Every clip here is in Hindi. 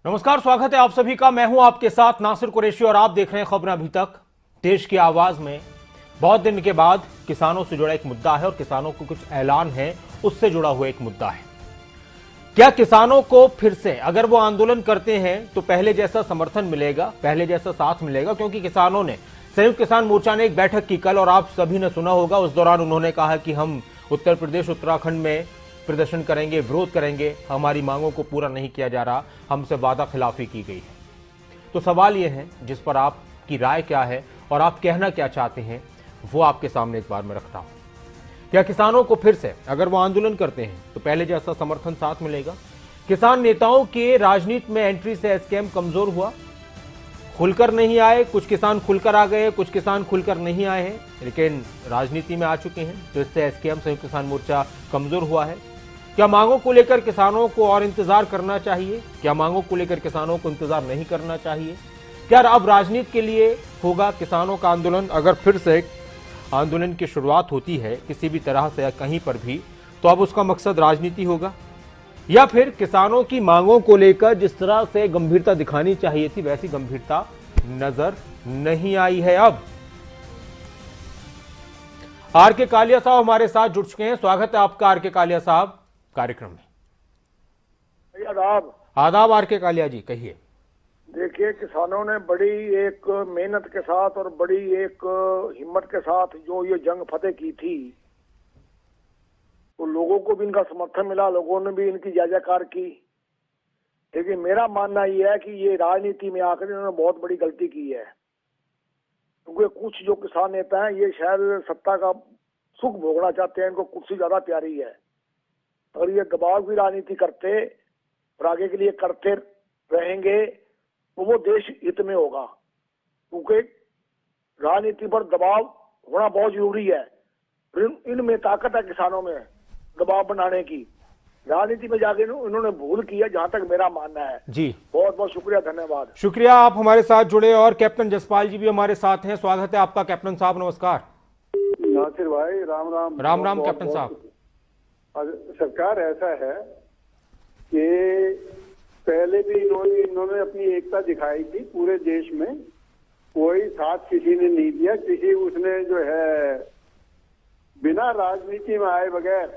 नमस्कार, स्वागत है आप सभी का। मैं हूं आपके साथ नासिर कुरैशी और आप देख रहे हैं खबरें अभी तक। देश की आवाज में बहुत दिन के बाद किसानों से जुड़ा एक मुद्दा है और किसानों को कुछ ऐलान है, उससे जुड़ा हुआ एक मुद्दा है। क्या किसानों को फिर से अगर वो आंदोलन करते हैं तो पहले जैसा समर्थन मिलेगा, पहले जैसा साथ मिलेगा? क्योंकि किसानों ने, संयुक्त किसान मोर्चा ने एक बैठक की कल और आप सभी ने सुना होगा। उस दौरान उन्होंने कहा कि हम उत्तर प्रदेश उत्तराखंड में प्रदर्शन करेंगे, विरोध करेंगे, हमारी मांगों को पूरा नहीं किया जा रहा, हमसे वादा खिलाफी की गई है। तो सवाल यह है जिस पर आपकी राय क्या है और आप कहना क्या चाहते हैं, वो आपके सामने एक बार मैं रखता हूं। क्या किसानों को फिर से अगर वो आंदोलन करते हैं तो पहले जैसा समर्थन साथ मिलेगा? किसान नेताओं के राजनीति में एंट्री से एसकेएम कमजोर हुआ, खुलकर नहीं आए। कुछ किसान खुलकर आ गए, कुछ किसान खुलकर नहीं आए हैं, लेकिन राजनीति में आ चुके हैं, तो इससे एसकेएम संयुक्त किसान मोर्चा कमजोर हुआ है। क्या मांगों को लेकर किसानों को और इंतजार करना चाहिए? क्या मांगों को लेकर किसानों को इंतजार नहीं करना चाहिए? क्या अब राजनीति के लिए होगा किसानों का आंदोलन? अगर फिर से आंदोलन की शुरुआत होती है किसी भी तरह से या कहीं पर भी, तो अब उसका मकसद राजनीति होगा, या फिर किसानों की मांगों को लेकर जिस तरह से गंभीरता दिखानी चाहिए थी वैसी गंभीरता नजर नहीं आई है। अब आर के कालिया साहब हमारे साथ जुड़ चुके हैं। स्वागत है आपका आर के कालिया साहब कार्यक्रम में। आदाब। आदाब आर के कालिया जी, कहिए। देखिए, किसानों ने बड़ी एक मेहनत के साथ और बड़ी एक हिम्मत के साथ जो ये जंग फतेह की थी, तो लोगों को भी इनका समर्थन मिला, लोगों ने भी इनकी जय जयकार की। लेकिन मेरा मानना यह है कि ये राजनीति में आकर इन्होंने बहुत बड़ी गलती की है, क्योंकि कुछ जो किसान नेता हैं ये शायद सत्ता का सुख भोगना चाहते हैं, इनको कुर्सी ज्यादा प्यारी है। अगर ये दबाव की राजनीति करते और आगे के लिए करते रहेंगे तो वो देश हित में होगा, क्योंकि राजनीति पर दबाव होना बहुत जरूरी है। इनमें ताकत है किसानों में दबाव बनाने की। राजनीति में जाके इन्होंने भूल की है, जहां तक मेरा मानना है। जी बहुत बहुत शुक्रिया, धन्यवाद। शुक्रिया, आप हमारे साथ जुड़े। और कैप्टन जसपाल जी भी हमारे साथ हैं। स्वागत है आपका कैप्टन साहब, नमस्कार। नासिर भाई, राम राम। राम राम कैप्टन साहब। सरकार ऐसा है कि पहले भी इन्होंने अपनी एकता दिखाई थी पूरे देश में, कोई साथ किसी ने नहीं दिया। किसी उसने जो है बिना राजनीति में आए बगैर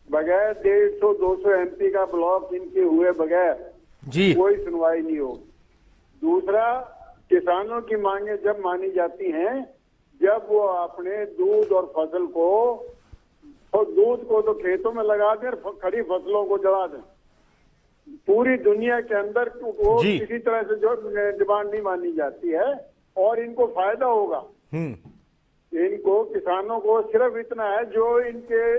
150-200 एमपी का ब्लॉक इनके हुए बगैर जी कोई सुनवाई नहीं होगी। दूसरा, किसानों की मांगे जब मानी जाती हैं जब वो अपने दूध और फसल को, और दूध को तो खेतों में लगा दें और खड़ी फसलों को जला दें। पूरी दुनिया के अंदर वो किसी तरह से जो डिमांड नहीं मानी जाती है और इनको फायदा होगा। इनको किसानों को सिर्फ इतना है, जो इनके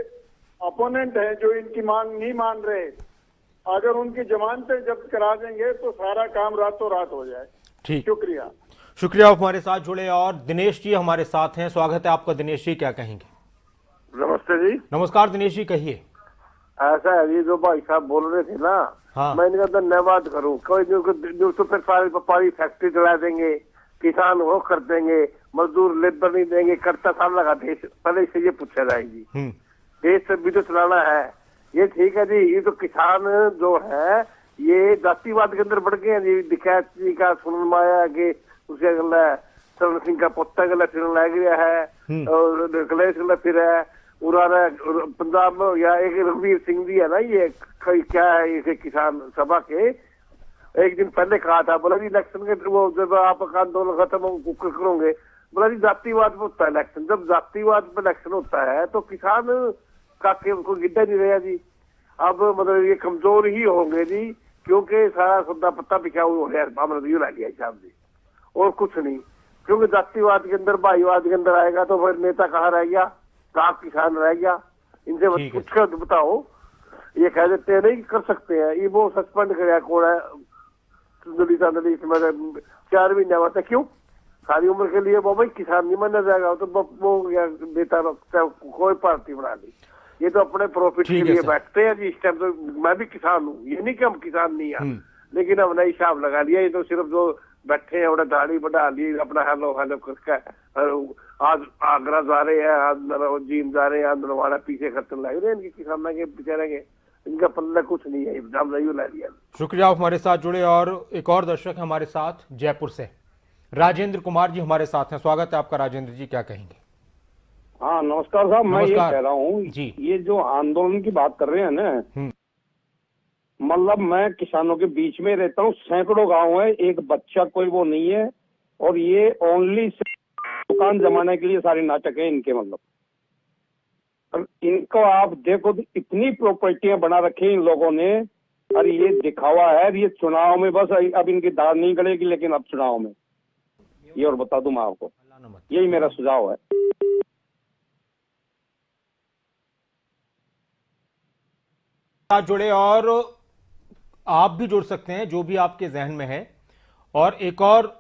अपोनेंट हैं, जो इनकी मांग नहीं मान रहे, अगर उनकी जमानतें जब्त करा देंगे तो सारा काम रातों रात हो जाए। ठीक, शुक्रिया। शुक्रिया, आप हमारे साथ जुड़े। और दिनेश जी हमारे साथ हैं। स्वागत है आपका दिनेश जी, क्या कहेंगे? नमस्ते जी। नमस्कार दिनेश जी, कहिए। ऐसा है, ये जो भाई साहब बोल रहे थे ना, हाँ। मैं इनका धन्यवाद करूं। कोई तो फिर सारी व्यापारी फैक्ट्री चला देंगे, किसान वो कर देंगे, मजदूर लेबर नहीं देंगे, करता साल लगा देश। पहले से ये पूछा जाएगी, देश से भी तो चलाना है। ये ठीक है जी, ये तो किसान जो है ये जातिवाद के अंदर बढ़ गए हैं जी। दिखाया जी का सुनवाया कि उसके गला चरण सिंह का पुत्र गला फिर लग गया है और कलेश गला फिर है उड़ा पंजाब में। या एक रघुवीर सिंह जी है ना, ये क्या है, इसे किसान सभा के एक दिन पहले कहा था, बोला जी इलेक्शन के वो जब आप आंदोलन खत्म करोगे, बोला जी जातिवाद में होता है इलेक्शन। जब जातिवाद में इलेक्शन होता है तो किसान का उनको गिद्दा नहीं रहा जी। अब मतलब ये कमजोर ही होंगे जी, क्योंकि सारा सौदा पत्ता बिछा हुआ हो गया साहब जी, और कुछ नहीं। क्योंकि जातिवाद के अंदर, भाईवाद के अंदर आएगा तो फिर नेता कहाँ रह गया, कहाँ किसान रह गया? इनसे पूछकर बताओ। ये कह देते हैं नहीं कर सकते हैं, ये वो सस्पेंड कर कौन है 4 महीने बाद, क्यों? सारी उम्र के लिए वो भाई किसान नहीं माना जाएगा, तो वो नेता कोई पार्टी बना ली। ये तो अपने प्रॉफिट के लिए बैठते हैं जी। इस टाइम तो मैं भी किसान हूँ, ये नहीं कि हम किसान नहीं है, लेकिन हमने हिसाब लगा लिया। ये तो सिर्फ जो बैठे हैं उन्हें दाढ़ी बढ़ा ली, अपना हेलो हेलो करके आज आगरा जा रहे हैं, आज जीम जा रहे हैं, नरवाड़ा पीछे खर्चने लग रहे हैं इनके किसानों के बेचारे के। इनका पल्ला कुछ नहीं है, इल्जाम नहीं ला दिया। शुक्रिया आप हमारे साथ जुड़े। और एक और दर्शक है हमारे साथ जयपुर से, राजेंद्र कुमार जी हमारे साथ हैं। स्वागत है आपका राजेंद्र जी, क्या कहेंगे? हाँ नमस्कार साहब, मैं ये नमस्कार। कह रहा हूँ जी। ये जो आंदोलन की बात कर रहे हैं ना, मतलब मैं किसानों के बीच में रहता हूँ, सैकड़ों गांव है, एक बच्चा कोई वो नहीं है, और ये ओनली दुकान जमाने के लिए सारे नाटक है इनके। मतलब और इनको आप देखो तो इतनी प्रॉपर्टियां बना रखी हैं इन लोगों ने, और ये दिखावा है। ये चुनाव में बस अब इनकी दाढ़ नहीं गलेगी, लेकिन अब चुनाव में ये और बता दूं मैं आपको, यही मेरा सुझाव है। साथ जुड़े और आप भी जुड़ सकते हैं जो भी आपके जहन में है। और एक और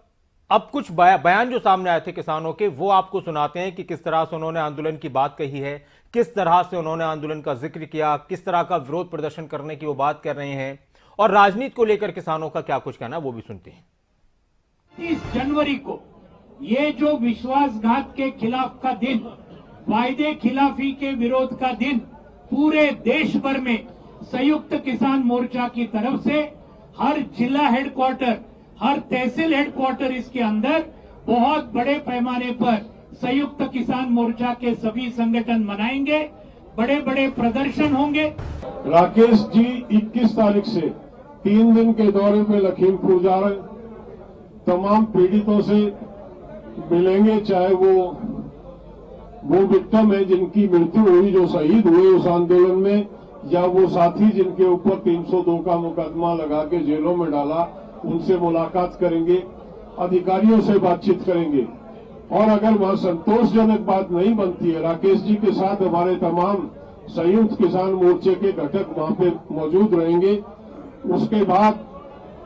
अब कुछ बयान जो सामने आए थे किसानों के, वो आपको सुनाते हैं कि किस तरह से उन्होंने आंदोलन की बात कही है, किस तरह से उन्होंने आंदोलन का जिक्र किया, किस तरह का विरोध प्रदर्शन करने की वो बात कर रहे हैं, और राजनीति को लेकर किसानों का क्या कुछ कहना वो भी सुनते हैं। 30 जनवरी को ये जो विश्वासघात के खिलाफ का दिन, वायदे खिलाफी के विरोध का दिन, पूरे देश भर में संयुक्त किसान मोर्चा की तरफ से हर जिला हेडक्वार्टर, हर तहसील हेडक्वार्टर इसके अंदर बहुत बड़े पैमाने पर संयुक्त किसान मोर्चा के सभी संगठन मनाएंगे, बड़े बड़े प्रदर्शन होंगे। राकेश जी 21 तारीख से 3 दिन के दौरे पे लखीमपुर जा रहे, तमाम पीड़ितों से मिलेंगे, चाहे वो विक्टिम है जिनकी मृत्यु हुई, जो शहीद हुए उस आंदोलन में, या वो साथी जिनके ऊपर 302 का मुकदमा लगा के जेलों में डाला, उनसे मुलाकात करेंगे, अधिकारियों से बातचीत करेंगे। और अगर वहां संतोषजनक बात नहीं बनती है, राकेश जी के साथ हमारे तमाम संयुक्त किसान मोर्चे के घटक वहां पे मौजूद रहेंगे। उसके बाद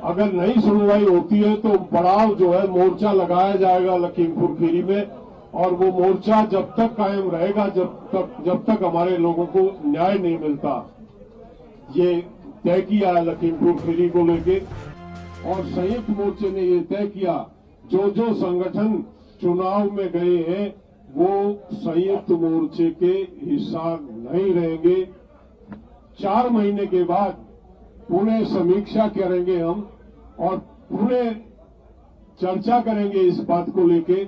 अगर नहीं सुनवाई होती है तो पड़ाव जो है मोर्चा लगाया जाएगा लखीमपुर खीरी में, और वो मोर्चा जब तक कायम रहेगा जब तक हमारे लोगों को न्याय नहीं मिलता। ये तय किया है लखीमपुर खीरी को लेके, और संयुक्त मोर्चे ने ये तय किया जो संगठन चुनाव में गए हैं वो संयुक्त मोर्चे के हिस्सा नहीं रहेंगे। 4 महीने के बाद पुनः समीक्षा करेंगे हम, और पुनः चर्चा करेंगे इस बात को लेके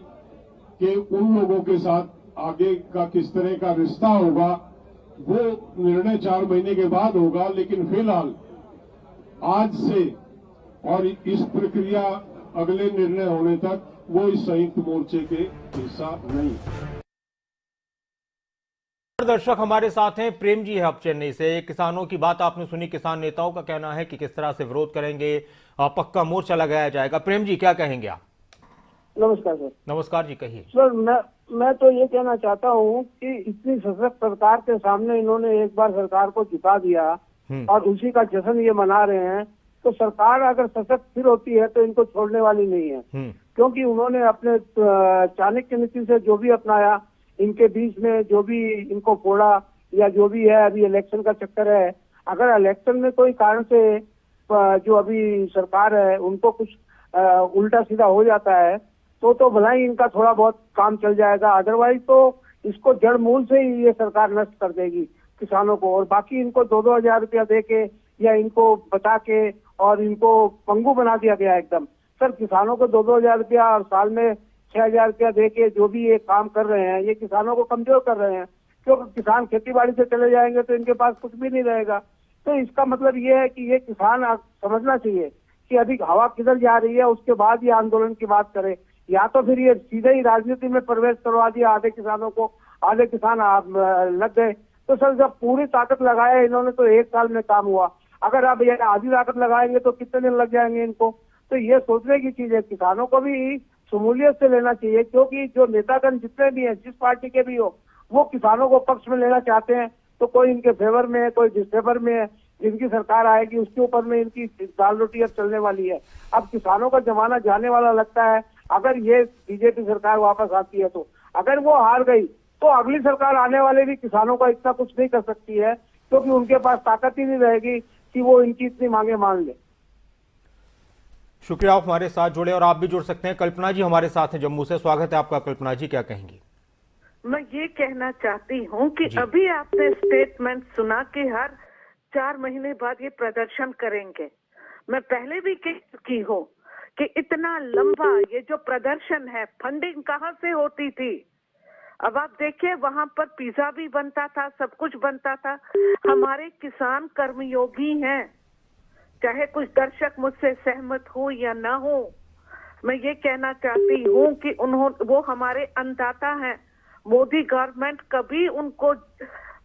कि उन लोगों के साथ आगे का किस तरह का रिश्ता होगा। वो निर्णय 4 महीने के बाद होगा, लेकिन फिलहाल आज से और इस प्रक्रिया अगले निर्णय होने तक वो इस संयुक्त मोर्चे के हिस्सा नहीं। दर्शक हमारे साथ हैं, प्रेम जी है अब चेन्नई से। किसानों की बात आपने सुनी, किसान नेताओं का कहना है कि किस तरह से विरोध करेंगे, पक्का मोर्चा लगाया जाएगा। प्रेम जी क्या कहेंगे आप? नमस्कार सर। नमस्कार जी, कहिए। सर मैं तो ये कहना चाहता हूँ कि इतनी सशक्त सरकार के सामने इन्होंने एक बार सरकार को झुका दिया और उसी का जश्न ये मना रहे हैं, तो सरकार अगर सशक्त फिर होती है तो इनको छोड़ने वाली नहीं है। क्योंकि उन्होंने अपने चाणक्य नीति से जो भी अपनाया, इनके बीच में जो भी इनको फोड़ा या जो भी है, अभी इलेक्शन का चक्कर है, अगर इलेक्शन में कोई कारण से जो अभी सरकार है उनको कुछ उल्टा सीधा हो जाता है तो भला ही इनका थोड़ा बहुत काम चल जाएगा। अदरवाइज तो इसको जड़ मूल से ही ये सरकार नष्ट कर देगी किसानों को। और बाकी इनको 2-2 हजार रुपया दे के या इनको बचा के और इनको पंगु बना दिया गया एकदम। सर किसानों को 2-2 हजार रुपया और साल में 6 हजार रुपया दे के जो भी ये काम कर रहे हैं, ये किसानों को कमजोर कर रहे हैं। क्योंकि किसान खेती बाड़ी से चले जाएंगे तो इनके पास कुछ भी नहीं रहेगा। तो इसका मतलब ये है कि ये किसान समझना चाहिए कि अभी हवा किधर जा रही है, उसके बाद ये आंदोलन की बात करे। या तो फिर ये सीधे ही राजनीति में प्रवेश करवा दिया आधे किसानों को, आधे किसान लग गए। तो सर जब पूरी ताकत लगाया इन्होंने तो 1 साल में काम हुआ, अगर आप ये आधी ताकत लगाएंगे तो कितने दिन लग जाएंगे इनको। तो ये सोचने की चीज है, किसानों को भी शमूलियत से लेना चाहिए। क्योंकि जो नेतागण जितने भी हैं, जिस पार्टी के भी हो, वो किसानों को पक्ष में लेना चाहते हैं। तो कोई इनके फेवर में है, कोई डिसफेवर में है। जिनकी सरकार आएगी उसके ऊपर में इनकी दाल रोटी अब चलने वाली है। अब किसानों का जमाना जाने वाला लगता है। अगर ये बीजेपी सरकार वापस आती है तो, अगर वो हार गई तो अगली सरकार आने वाले भी किसानों का इतना कुछ नहीं कर सकती है, क्योंकि उनके पास ताकत ही नहीं रहेगी कि वो इनकी इतनी मांगे मान ले। शुक्रिया, आप हमारे साथ जुड़े। और आप भी जुड़ सकते हैं। कल्पना जी हमारे साथ हैं जम्मू से। स्वागत है आपका। कल्पना जी क्या कहेंगी? मैं ये कहना चाहती हूँ कि अभी आपने स्टेटमेंट सुना कि हर 4 महीने बाद ये प्रदर्शन करेंगे। मैं पहले भी कह चुकी हूँ कि इतना लंबा ये जो प्रदर्शन है, फंडिंग कहाँ से होती थी? अब आप देखिए, वहां पर पिज्जा भी बनता था, सब कुछ बनता था। हमारे किसान कर्मयोगी हैं, चाहे कुछ दर्शक मुझसे सहमत हो या ना हो, मैं ये कहना चाहती हूँ कि वो हमारे अन्नदाता हैं। मोदी गवर्नमेंट कभी उनको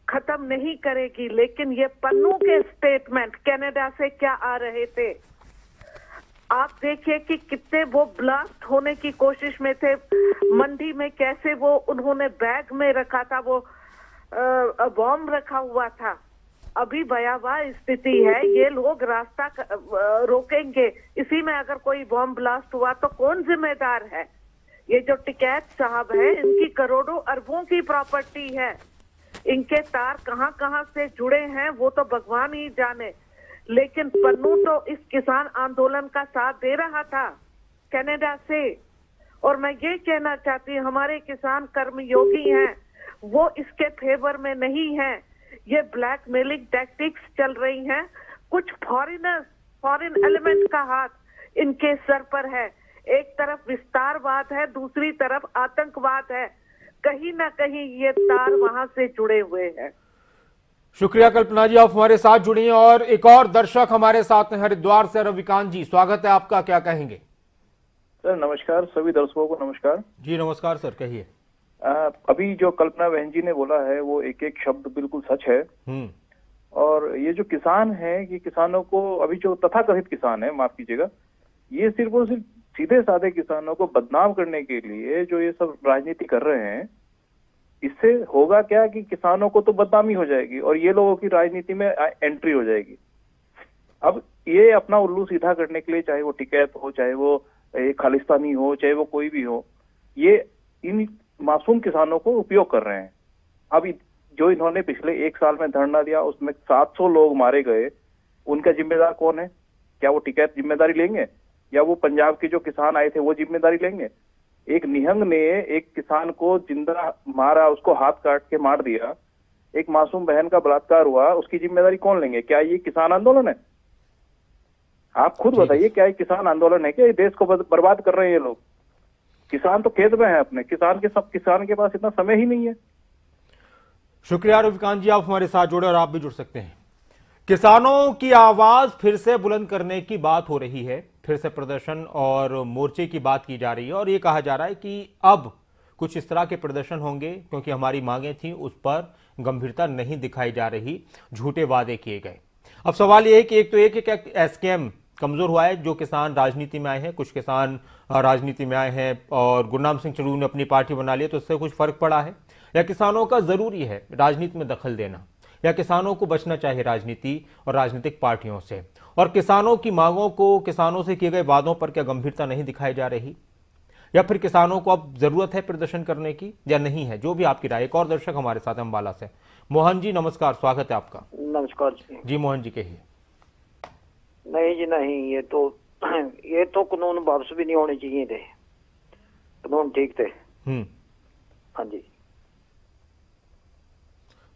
खत्म नहीं करेगी, लेकिन ये पन्नू के स्टेटमेंट कनाडा से क्या आ रहे थे, आप देखिए कि कितने वो ब्लास्ट होने की कोशिश में थे। मंडी में कैसे वो उन्होंने बैग में रखा था, वो बॉम्ब रखा हुआ था। अभी भयावह स्थिति है, ये लोग रास्ता रोकेंगे। इसी में अगर कोई बॉम्ब ब्लास्ट हुआ तो कौन जिम्मेदार है? ये जो टिकैत साहब है, इनकी करोड़ों अरबों की प्रॉपर्टी है। इनके तार कहां कहां से जुड़े हैं वो तो भगवान ही जाने। लेकिन पन्नू तो इस किसान आंदोलन का साथ दे रहा था कनाडा से। और मैं ये कहना चाहती हूँ, हमारे किसान कर्मयोगी हैं, वो इसके फेवर में नहीं है। ये ब्लैकमेलिंग टैक्टिक्स चल रही हैं। कुछ फॉरेन एलिमेंट का हाथ इनके सर पर है। एक तरफ विस्तारवाद है, दूसरी तरफ आतंकवाद है। कहीं ना कहीं ये तार वहां से जुड़े हुए हैं। शुक्रिया कल्पना जी, आप हमारे साथ जुड़ी हैं। और एक और दर्शक हमारे साथ हैं हरिद्वार से, रविकांत जी, स्वागत है आपका, क्या कहेंगे? सर नमस्कार, सभी दर्शकों को नमस्कार जी। नमस्कार सर, कहिए। अभी जो कल्पना बहन जी ने बोला है वो एक एक शब्द बिल्कुल सच है। और ये जो किसान है, ये किसानों को, अभी जो तथाकथित किसान है, माफ कीजिएगा, ये सिर्फ और सिर्फ सीधे साधे किसानों को बदनाम करने के लिए जो ये सब राजनीति कर रहे हैं, इससे होगा क्या कि किसानों को तो बदनामी हो जाएगी और ये लोगों की राजनीति में एंट्री हो जाएगी। अब ये अपना उल्लू सीधा करने के लिए, चाहे वो टिकैत हो, चाहे वो खालिस्तानी हो, चाहे वो कोई भी हो, ये इन मासूम किसानों को उपयोग कर रहे हैं। अब जो इन्होंने पिछले 1 साल में धरना दिया, उसमें 700 लोग मारे गए, उनका जिम्मेदार कौन है? क्या वो टिकैत जिम्मेदारी लेंगे या वो पंजाब के जो किसान आए थे वो जिम्मेदारी लेंगे? एक निहंग ने एक किसान को जिंदा मारा, उसको हाथ काट के मार दिया, एक मासूम बहन का बलात्कार हुआ, उसकी जिम्मेदारी कौन लेंगे? क्या ये किसान आंदोलन है? आप खुद बताइए, क्या ये किसान आंदोलन है? क्या ये देश को बर्बाद कर रहे हैं ये लोग? किसान तो खेत में है अपने, किसान के पास इतना समय ही नहीं है। शुक्रिया रविकांत जी, आप हमारे साथ जुड़े और आप भी जुड़ सकते हैं। किसानों की आवाज फिर से बुलंद करने की बात हो रही है, फिर से प्रदर्शन और मोर्चे की बात की जा रही है और ये कहा जा रहा है कि अब कुछ इस तरह के प्रदर्शन होंगे क्योंकि हमारी मांगें थी, उस पर गंभीरता नहीं दिखाई जा रही, झूठे वादे किए गए। अब सवाल ये है कि एक तो एक एसकेएम कमजोर हुआ है, जो किसान राजनीति में आए हैं, कुछ किसान राजनीति में आए हैं और गुरनाम सिंह चड़ू ने अपनी पार्टी बना ली, तो इससे कुछ फर्क पड़ा है? या किसानों का जरूरी है राजनीति में दखल देना, या किसानों को बचना चाहिए राजनीति और राजनीतिक पार्टियों से? और किसानों की मांगों को, किसानों से किए गए वादों पर क्या गंभीरता नहीं दिखाई जा रही, या फिर किसानों को अब जरूरत है प्रदर्शन करने की या नहीं है? जो भी आपकी राय। एक और दर्शक हमारे साथ अम्बाला से, मोहन जी, नमस्कार, स्वागत है आपका। नमस्कार जी। जी मोहन जी, कहिए। नहीं जी नहीं, ये तो कानून वापस भी नहीं होने चाहिए थे, कानून ठीक थे। हाँ जी,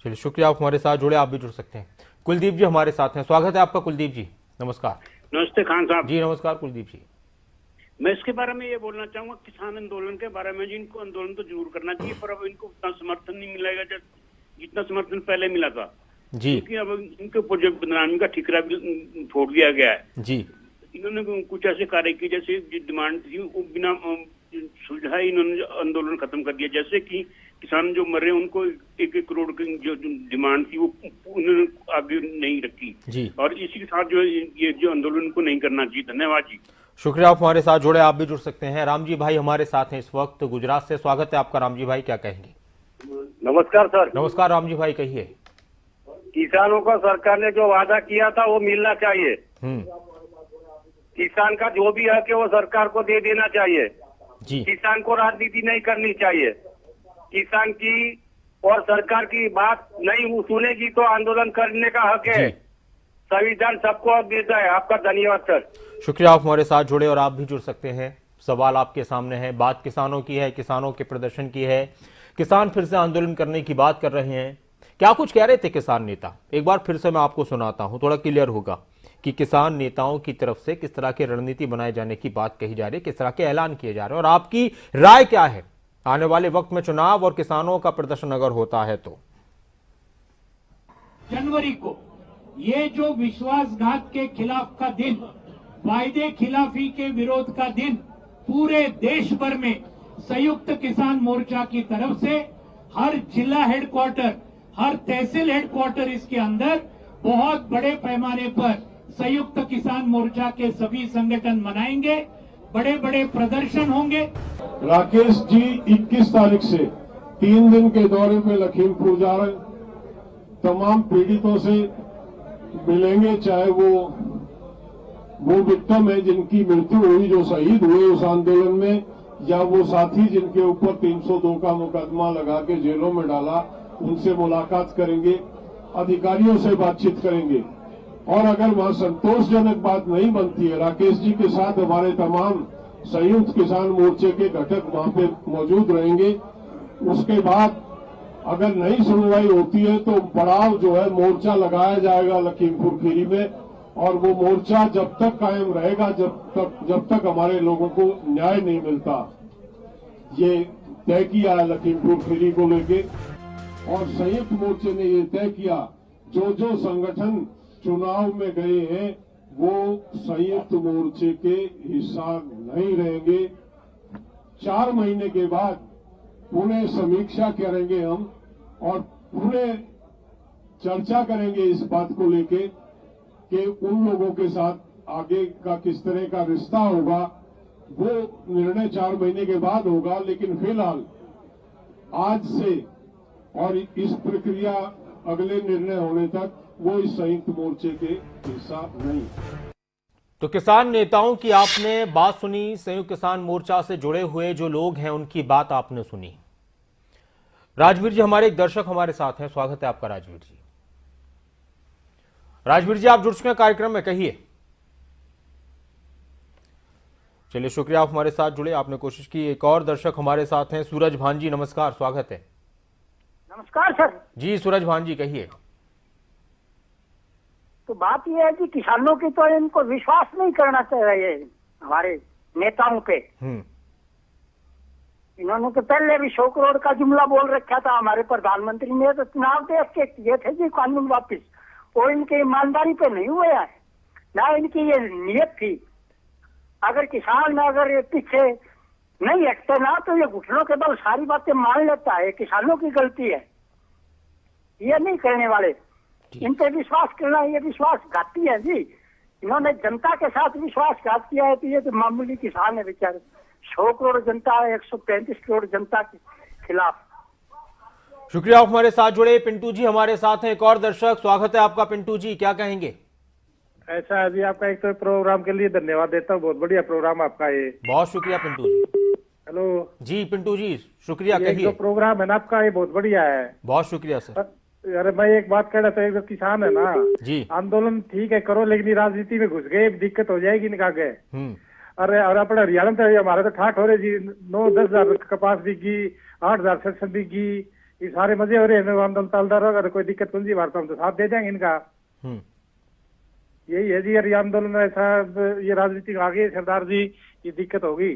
चलिए शुक्रिया, आप हमारे साथ जुड़े, आप भी जुड़ सकते हैं। कुलदीप जी हमारे साथ हैं, स्वागत है आपका कुलदीप जी, नमस्कार। नमस्ते खान साहब जी। नमस्कार कुलदीप जी। मैं इसके बारे में ये बोलना चाहूंगा, किसान आंदोलन के बारे में, जिनको आंदोलन तो जरूर करना चाहिए, पर अब इनको उतना समर्थन नहीं मिलेगा जितना समर्थन पहले मिला था जी। क्योंकि अब इनके ऊपर जो बदनामी का ठिकरा भी फोड़ दिया गया है जी। इन्होंने कुछ ऐसे कार्य किए, जैसे डिमांड थी वो बिना सुलझाए इन्होंने आंदोलन खत्म कर दिया। जैसे कि किसान जो मर रहे हैं उनको 1-1 करोड़ की जो डिमांड थी वो उन्होंने आगे नहीं रखी जी। और इसी के साथ जो ये जो आंदोलन को नहीं करना चाहिए। धन्यवाद जी। शुक्रिया, आप हमारे साथ जुड़े, आप भी जुड़ सकते हैं। राम जी भाई हमारे साथ हैं इस वक्त गुजरात से, स्वागत है आपका। राम जी भाई, क्या कहेंगे? नमस्कार सर। नमस्कार राम जी भाई, कहिए। किसानों को सरकार ने जो वादा किया था वो मिलना चाहिए। किसान का जो भी हक है वो सरकार को दे देना चाहिए जी। किसान को राजनीति नहीं करनी चाहिए। किसान की और सरकार की बात नहीं सुनेगी तो आंदोलन करने का हक है। संविधान सबको हक देता है। आपका धन्यवाद सर। शुक्रिया, आप हमारे साथ जुड़े और आप भी जुड़ सकते हैं। सवाल आपके सामने है, बात किसानों की है, किसानों के प्रदर्शन की है। किसान फिर से आंदोलन करने की बात कर रहे हैं। क्या कुछ कह रहे थे किसान नेता? एक बार फिर से मैं आपको सुनाता हूं, थोड़ा क्लियर होगा कि किसान नेताओं की तरफ से किस तरह की रणनीति बनाए जाने की बात कही जा रही है, किस तरह के ऐलान किए जा रहे हैं, और आपकी राय क्या है आने वाले वक्त में चुनाव और किसानों का प्रदर्शन अगर होता है तो। जनवरी को ये जो विश्वासघात के खिलाफ का दिन, वायदे खिलाफी के विरोध का दिन पूरे देश भर में संयुक्त किसान मोर्चा की तरफ से हर जिला हेडक्वार्टर, हर तहसील हेडक्वार्टर इसके अंदर बहुत बड़े पैमाने पर संयुक्त किसान मोर्चा के सभी संगठन मनाएंगे, बड़े बड़े प्रदर्शन होंगे। राकेश जी 21 तारीख से 3 दिन के दौरे पे लखीमपुर जा रहे हैं। तमाम पीड़ितों से मिलेंगे, चाहे वो विक्टिम है जिनकी मृत्यु हुई, जो शहीद हुए उस आंदोलन में, या वो साथी जिनके ऊपर 302 का मुकदमा लगा के जेलों में डाला, उनसे मुलाकात करेंगे, अधिकारियों से बातचीत करेंगे। और अगर वहां संतोषजनक बात नहीं बनती है, राकेश जी के साथ हमारे तमाम संयुक्त किसान मोर्चे के घटक वहां पे मौजूद रहेंगे। उसके बाद अगर नई सुनवाई होती है तो पड़ाव जो है मोर्चा लगाया जाएगा लखीमपुर खीरी में, और वो मोर्चा जब तक कायम रहेगा जब तक हमारे लोगों को न्याय नहीं मिलता। ये तय किया है लखीमपुर खीरी को लेके, और संयुक्त मोर्चे ने ये तय किया जो संगठन चुनाव में गए हैं वो संयुक्त मोर्चे के हिस्सा नहीं रहेंगे। 4 महीने के बाद पुनः समीक्षा करेंगे हम, और पुनः चर्चा करेंगे इस बात को लेके कि उन लोगों के साथ आगे का किस तरह का रिश्ता होगा। वो निर्णय 4 महीने के बाद होगा, लेकिन फिलहाल आज से और इस प्रक्रिया अगले निर्णय होने तक वो इस संयुक्त मोर्चे के हिस्सा नहीं। तो किसान नेताओं की आपने बात सुनी, संयुक्त किसान मोर्चा से जुड़े हुए जो लोग हैं उनकी बात आपने सुनी। राजवीर जी हमारे एक दर्शक हमारे साथ हैं, स्वागत है आपका राजवीर जी। राजवीर जी आप जुड़ चुके हैं कार्यक्रम में, कहिए। चलिए शुक्रिया, आप हमारे साथ जुड़े, आपने कोशिश की। एक और दर्शक हमारे साथ हैं, सूरज भान जी, नमस्कार, स्वागत है। नमस्कार सर जी सूरज भान जी कहिए। तो बात यह है कि किसानों की तो इनको विश्वास नहीं करना चाहिए हमारे नेताओं पे। इन्होंने तो पहले भी 100 करोड़ का जुमला बोल रखा था हमारे प्रधानमंत्री ने, तो चुनाव देख के किए थे जी कानून वापिस, वो इनकी ईमानदारी पे नहीं हुआ है ना, इनकी ये नियत थी। अगर किसान अगर ये पीछे नहीं हटते ना तो ये घुटनों के बल सारी बातें मान लेता है, किसानों की गलती है, ये नहीं करने वाले। इन पे विश्वास करना ये विश्वासघाती है जी। इन्होंने जनता के साथ विश्वासघात किया है, तो ये तो मामूली किसान है बेचारे, 100 करोड़ जनता है 135 करोड़ जनता के खिलाफ। शुक्रिया आप हमारे साथ जुड़े। पिंटू जी हमारे साथ हैं, एक और दर्शक, स्वागत है आपका पिंटू जी, क्या कहेंगे? ऐसा है जी, आपका एक तो प्रोग्राम के लिए धन्यवाद देता हूँ, बहुत बढ़िया प्रोग्राम आपका ये। बहुत शुक्रिया पिंटू जी। हेलो जी पिंटू जी शुक्रिया, ये कहिए। जो प्रोग्राम है ना आपका ये बहुत बढ़िया है। बहुत शुक्रिया सर। अरे मैं एक बात कह रहा था, एक किसान है ना जी, आंदोलन ठीक है करो, लेकिन राजनीति में घुस गए दिक्कत हो जाएगी इनका आगे। अरे और अपना हरियाणा में हमारे तो ठाठ हो रहे जी, 9-10 हजार कपास बिकी, 8 हजार सरसों बिकी, ये सारे मजे हो रहे हैं। आंदोलन तालदार अगर कोई दिक्कत कुंजी वार्ता हम तो साथ दे देंगे इनका। यही है जी, यार ये आंदोलन ऐसा, ये राजनीति आगे सरदार जी ये दिक्कत होगी।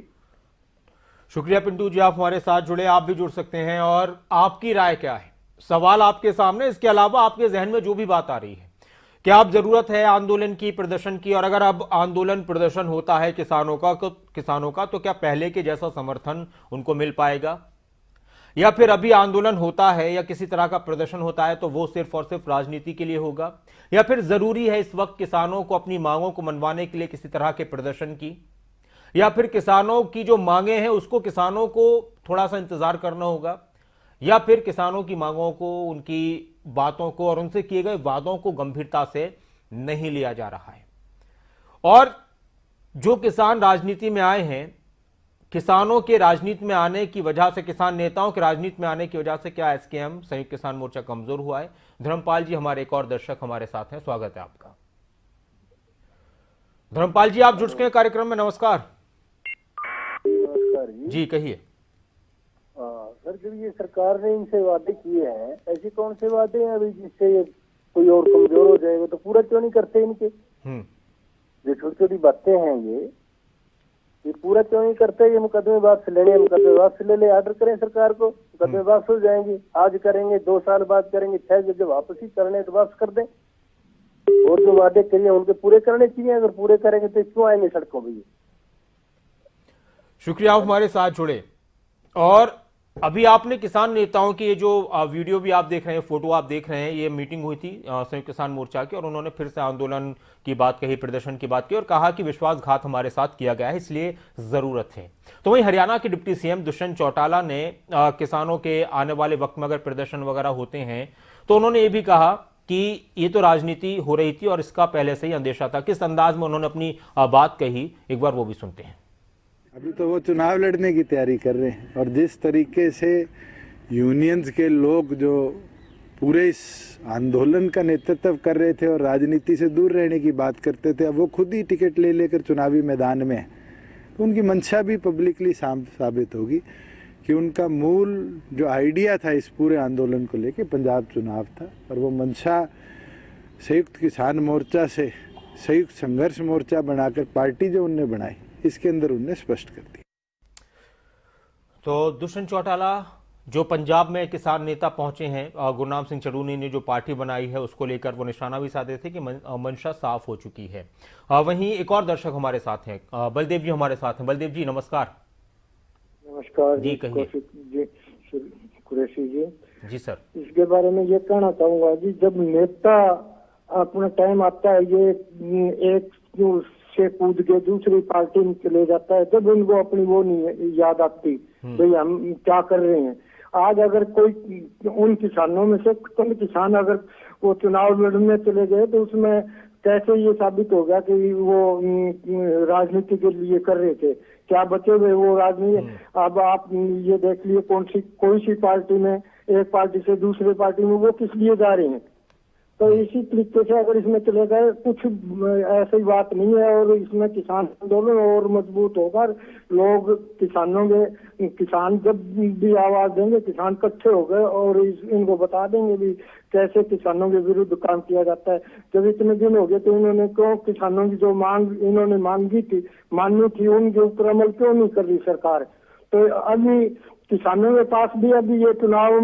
शुक्रिया पिंटू जी, आप हमारे साथ जुड़े, आप भी जुड़ सकते हैं और आपकी राय क्या है, सवाल आपके सामने। इसके अलावा आपके जहन में जो भी बात आ रही है, क्या अब जरूरत है आंदोलन की, प्रदर्शन की, और अगर अब आंदोलन प्रदर्शन होता है किसानों का तो क्या पहले के जैसा समर्थन उनको मिल पाएगा, या फिर अभी आंदोलन होता है या किसी तरह का प्रदर्शन होता है तो वो सिर्फ और सिर्फ राजनीति के लिए होगा, या फिर जरूरी है इस वक्त किसानों को अपनी मांगों को मनवाने के लिए किसी तरह के प्रदर्शन की, या फिर किसानों की जो मांगे हैं उसको किसानों को थोड़ा सा इंतजार करना होगा, या फिर किसानों की मांगों को, उनकी बातों को और उनसे किए गए वादों को गंभीरता से नहीं लिया जा रहा है। और जो किसान राजनीति में आए हैं, किसानों के राजनीति में आने की वजह से, किसान नेताओं के राजनीति में आने की वजह से क्या एसकेएम संयुक्त किसान मोर्चा कमजोर हुआ है? धर्मपाल जी हमारे एक और दर्शक हमारे साथ हैं, स्वागत है आपका। धर्मपाल जी आप जुड़ चुके हैं कार्यक्रम में, नमस्कार। नमस्कार जी। जी कहिए। सर जब ये सरकार ने इनसे वादे किए हैं, ऐसे कौन से वादे हैं अभी जिससे ये कोई और कमजोर हो जाएगा, तो पूरा क्यों नहीं करते इनके? जो छोटी छोटी बातें हैं ये पूरा क्यों नहीं करते? ये मुकदमे वापस ले ले, मुकदमे वापस ले ले, ऑर्डर करें सरकार को, मुकदमे वापस हो जाएंगे। आज करेंगे, 2 साल बाद करेंगे, 6 जब वापस ही करने तो वापस कर दें। और जो वादे करिए उनके पूरे करने चाहिए। अगर पूरे करेंगे तो क्यों आएंगे सड़कों पर? शुक्रिया आप हमारे साथ जुड़े। और अभी आपने किसान नेताओं की ये जो वीडियो भी आप देख रहे हैं, फोटो आप देख रहे हैं, ये मीटिंग हुई थी संयुक्त किसान मोर्चा की, और उन्होंने फिर से आंदोलन की बात कही, प्रदर्शन की बात की और कहा कि विश्वासघात हमारे साथ किया गया है, इसलिए जरूरत है। तो वहीं हरियाणा के डिप्टी सीएम दुष्यंत चौटाला ने किसानों के आने वाले वक्त में अगर प्रदर्शन वगैरह होते हैं तो उन्होंने ये भी कहा कि ये तो राजनीति हो रही थी और इसका पहले से ही अंदेशा था। किस अंदाज में उन्होंने अपनी बात कही, एक बार वो भी सुनते हैं। अभी तो वो चुनाव लड़ने की तैयारी कर रहे हैं और जिस तरीके से यूनियंस के लोग जो पूरे इस आंदोलन का नेतृत्व कर रहे थे और राजनीति से दूर रहने की बात करते थे, अब वो खुद ही टिकट ले लेकर चुनावी मैदान में है, तो उनकी मंशा भी पब्लिकली साबित होगी कि उनका मूल जो आइडिया था इस पूरे आंदोलन को लेके पंजाब चुनाव था, और वो मंशा संयुक्त किसान मोर्चा से संयुक्त संघर्ष मोर्चा बनाकर पार्टी जो उनने बनाई, इसके अंदर उन्हें स्पष्ट कर दी। तो दुष्यंत चौटाला जो पंजाब में किसान नेता पहुंचे हैं, गुरनाम सिंह चड़ूनी ने जो पार्टी बनाई है उसको लेकर वो निशाना भी साधे थे कि मंशा साफ हो चुकी है। वहीं एक और दर्शक हमारे साथ हैं, बलदेव जी हमारे साथ हैं। बलदेव जी नमस्कार। नमस्कार जी, कहिए। कुरैशी जी। जी सर। इसके बारे में ये कहना चाहूंगा जी, जब नेता अपना टाइम आता है ये एक से कूद के दूसरी पार्टी में चले जाता है, जब उनको अपनी वो नहीं याद आती भाई हम क्या कर रहे हैं। आज अगर कोई उन किसानों में से चंद किसान अगर वो चुनाव लड़ने चले गए तो उसमें कैसे ये साबित हो गया कि वो राजनीति के लिए कर रहे थे, क्या बचे हुए वो राजनीति। अब आप ये देख लिए कोई सी पार्टी में, एक पार्टी से दूसरे पार्टी में वो किस लिए जा रहे हैं। तो इसी तरीके से अगर इसमें चले गए, कुछ ऐसी बात नहीं है और इसमें किसान आंदोलन और मजबूत होगा। लोग किसान जब भी आवाज देंगे, किसान इकट्ठे हो गए और इनको बता देंगे भी कैसे किसानों के विरुद्ध काम किया जाता है। जब इतने दिन हो गए तो इन्होंने क्यों किसानों की जो मांग इन्होंने मांगी थी माननी थी, उनके ऊपर अमल क्यों नहीं कर रही सरकार। तो अभी किसानों के पास भी अभी ये चुनाव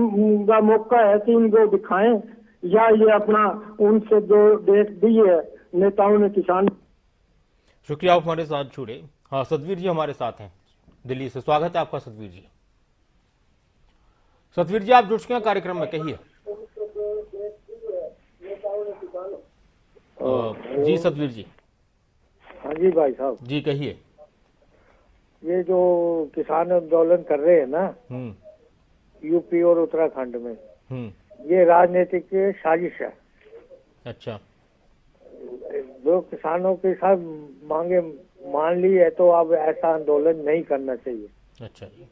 का मौका है कि इनको दिखाएं या ये अपना उनसे जो डेट दी है नेताओं ने किसान। शुक्रिया आप हमारे साथ जुड़े। हाँ, सतवीर जी हमारे साथ हैं दिल्ली से, स्वागत है आपका सतवीर जी। सतवीर जी आप जुड़ चुके हैं कार्यक्रम में, कहिए। जी सतवीर जी। हाँ जी भाई साहब जी कहिए। ये जो किसान आंदोलन कर रहे हैं ना यूपी और उत्तराखंड में, ये राजनीतिक साजिश है। अच्छा। जो किसानों के साथ मांगे मान ली है तो अब ऐसा आंदोलन नहीं करना चाहिए। अच्छा जी,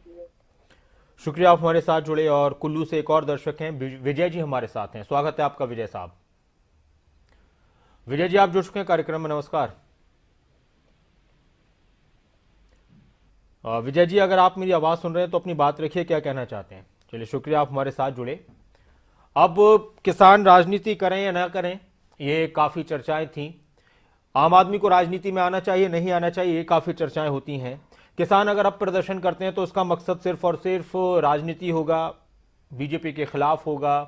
शुक्रिया आप हमारे साथ जुड़े। और कुल्लू से एक और दर्शक हैं, विजय जी हमारे साथ हैं, स्वागत है आपका विजय साहब। विजय जी आप जुड़ चुके हैं कार्यक्रम में, नमस्कार। विजय जी अगर आप मेरी आवाज सुन रहे हैं तो अपनी बात रखिए, क्या कहना चाहते हैं। चलिए शुक्रिया आप हमारे साथ जुड़े। अब किसान राजनीति करें या ना करें, ये काफ़ी चर्चाएं थी। आम आदमी को राजनीति में आना चाहिए नहीं आना चाहिए, ये काफ़ी चर्चाएं होती हैं। किसान अगर अब प्रदर्शन करते हैं तो उसका मकसद सिर्फ और सिर्फ राजनीति होगा, बीजेपी के खिलाफ होगा,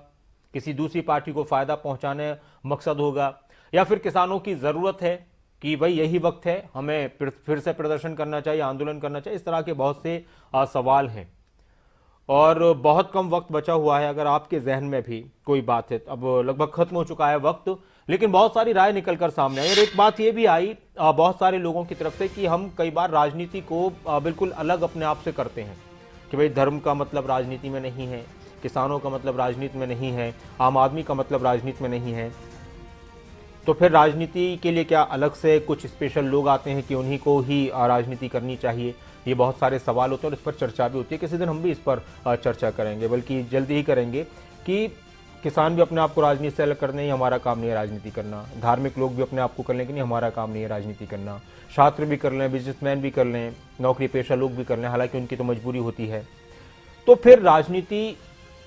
किसी दूसरी पार्टी को फ़ायदा पहुंचाने मकसद होगा, या फिर किसानों की ज़रूरत है कि भाई यही वक्त है, हमें फिर से प्रदर्शन करना चाहिए, आंदोलन करना चाहिए। इस तरह के बहुत से सवाल हैं और बहुत कम वक्त बचा हुआ है। अगर आपके जहन में भी कोई बात है, अब लगभग खत्म हो चुका है वक्त, लेकिन बहुत सारी राय निकलकर सामने आई। और एक बात ये भी आई बहुत सारे लोगों की तरफ से कि हम कई बार राजनीति को बिल्कुल अलग अपने आप से करते हैं कि भाई धर्म का मतलब राजनीति में नहीं है, किसानों का मतलब राजनीति में नहीं है, आम आदमी का मतलब राजनीति में नहीं है, तो फिर राजनीति के लिए क्या अलग से कुछ स्पेशल लोग आते हैं कि उन्हीं को ही राजनीति करनी चाहिए। ये बहुत सारे सवाल होते हैं और इस पर चर्चा भी होती है। किसी दिन हम भी इस पर चर्चा करेंगे, बल्कि जल्दी ही करेंगे कि किसान भी अपने आप को राजनीति से अलग करने, ही हमारा काम नहीं है राजनीति करना। धार्मिक लोग भी अपने आप को कर लें कि नहीं हमारा काम नहीं है राजनीति करना। छात्र भी कर लें, बिजनेसमैन भी कर लें, नौकरी पेशा लोग भी कर लें, हालांकि उनकी तो मजबूरी होती है। तो फिर राजनीति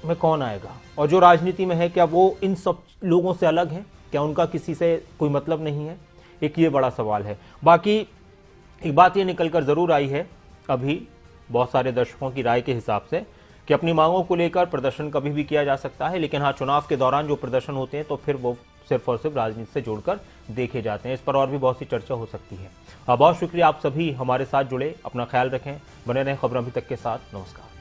में कौन आएगा? और जो राजनीति में है क्या वो इन सब लोगों से अलग है? क्या उनका किसी से कोई मतलब नहीं है? एक ये बड़ा सवाल है। बाकी एक बात ये निकलकर जरूर आई है अभी बहुत सारे दर्शकों की राय के हिसाब से कि अपनी मांगों को लेकर प्रदर्शन कभी भी किया जा सकता है, लेकिन हाँ, चुनाव के दौरान जो प्रदर्शन होते हैं तो फिर वो सिर्फ और सिर्फ राजनीति से जोड़कर देखे जाते हैं। इस पर और भी बहुत सी चर्चा हो सकती है। बहुत शुक्रिया आप सभी हमारे साथ जुड़े। अपना ख्याल रखें, बने रहें खबरों अभी तक के साथ। नमस्कार।